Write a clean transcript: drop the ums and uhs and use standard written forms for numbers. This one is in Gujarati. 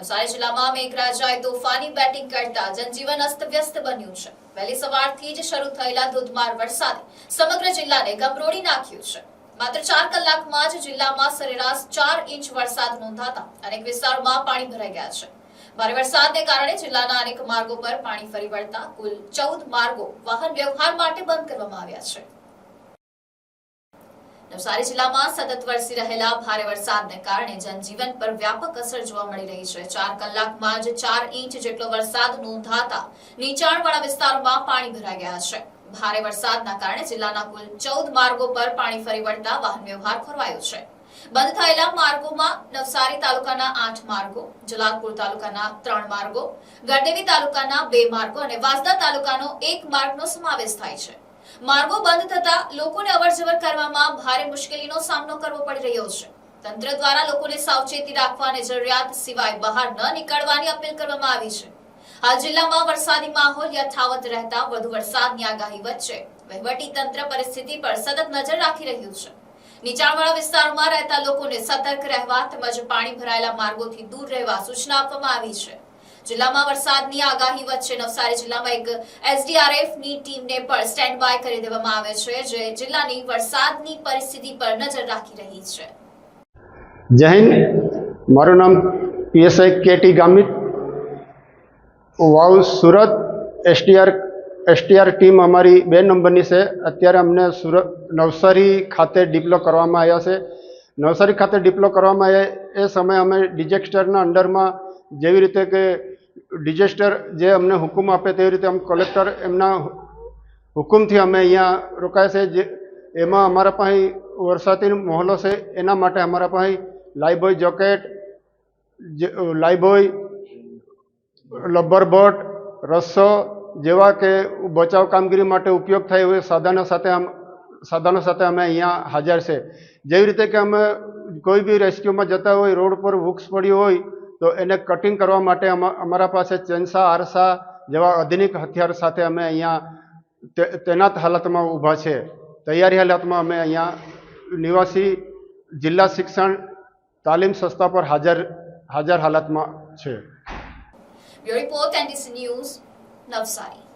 નવસારી જિલ્લામાં મેઘરાજાએ તોફાની બેટિંગ કરતા જનજીવન અસ્તવ્યસ્ત બન્યું છે। વહેલી સવારથી જ શરૂ થયેલા ધોધમાર વરસાદે સમગ્ર જિલ્લાને ગમરોડી નાખ્યું છે। માત્ર 4 કલાકમાં જ જિલ્લામાં સરેરાશ 4 ઇંચ વરસાદ નોંધાતા અનેક વિસ્તારોમાં પાણી ભરાઈ ગયા છે। ભારે વરસાદને કારણે જિલ્લાના અનેક માર્ગો પર પાણી ફરી વળતા કુલ 14 માર્ગો વાહન વ્યવહાર માટે બંધ કરવામાં આવ્યા છે। નવસારી જિલ્લામાં સતત વરસી રહેલા ભારે વરસાદને કારણે જનજીવન પર વ્યાપક અસર જોવા મળી રહી છે। 4 કલાકમાં જ 4 ઇંચ જેટલો વરસાદ નોંધાતા નીચાણવાળા વિસ્તારોમાં પાણી ભરાઈ ગયા છે। ભારે વરસાદના કારણે જિલ્લાના કુલ 14 માર્ગો પર પાણી ફરી વળતા વાહન વ્યવહાર ખોરવાયો છે। બંધ થયેલા માર્ગોમાં નવસારી તાલુકાના 8 માર્ગો, જલાલપુર તાલુકાના 3 માર્ગો, ગઢેવી તાલુકાના 2 માર્ગો અને વાંસદા તાલુકાનો 1 માર્ગનો સમાવેશ થાય છે। માર્ગો બંધ થતા લોકોને અવરજવર કરવામાં ભારે મુશ્કેલીનો સામનો કરવો પડી રહ્યો છે। તંત્ર દ્વારા લોકોને સાવચેતી રાખવા અને જરૂરિયાત સિવાય બહાર ન નીકળવાની અપીલ કરવામાં આવી છે। હાલ જિલ્લામાં વરસાદી માહોલ યથાવત રહેતા વધુ વરસાદની આગાહી વચ્ચે વહીવટી તંત્ર પરિસ્થિતિ પર સતત નજર રાખી રહ્યું છે। નીચાણવાળા વિસ્તારોમાં રહેતા લોકોને સતર્ક રહેવા તેમજ પાણી ભરાયેલા માર્ગોથી દૂર રહેવા સૂચના આપવામાં આવી છે। જિલ્લામાં વરસાદની આગાહી વચ્ચે નવસારી જિલ્લામાં એક એસડીઆરએફની ટીમને પણ સ્ટેન્ડ બાય કરી દેવામાં આવે છે, જે જિલ્લાની વરસાદની પરિસ્થિતિ પર નજર રાખી રહી છે। જય હિન્દ, મારું નામ પીએસઆઈ કેટી ગામિત, વાવ સુરત। એસટીઆર ટીમ અમારી 2 નંબરની છે। અત્યારે અમને નવસારી ખાતે ડિપ્લો કરવામાં આવ્યા છે। નવસારી ખાતે ડિપ્લો કરવામાં આવ્યા એ સમયે અમે ડિઝાસ્ટરના અંડરમાં જેવી રીતે કે ડિઝાસ્ટર જે અમને હુકમ આપે તેવી રીતે અમે કલેક્ટર એમના હુકમથી અમે અહીંયા રોકાયા છે। એમાં અમારા પાસે વરસાદી માહોલ છે, એના માટે અમારા પાસે લાઈબોય જોકેટ, લાઈબોય, લબર બોટ, રસ્સો જેવા કે બચાવ કામગીરી માટે ઉપયોગ થાય એવા સાધનો સાથે અમે અહીંયા હાજર છે। જેવી રીતે કે અમે કોઈ બી રેસ્ક્યુમાં જતા હોય, રોડ પર વૃક્ષ પડ્યું હોય તો એને કટિંગ કરવા માટે અમારા પાસે ચેનસા, આરસા જેવા આધુનિક હથિયાર સાથે અમે અહીંયા તૈનાત હાલતમાં ઊભા છે। તૈયારી હાલતમાં અમે અહીંયા નિવાસી જિલ્લા શિક્ષણ તાલીમ સંસ્થા પર હાજર હાલતમાં છે। Bureau report NDC news, Navsari.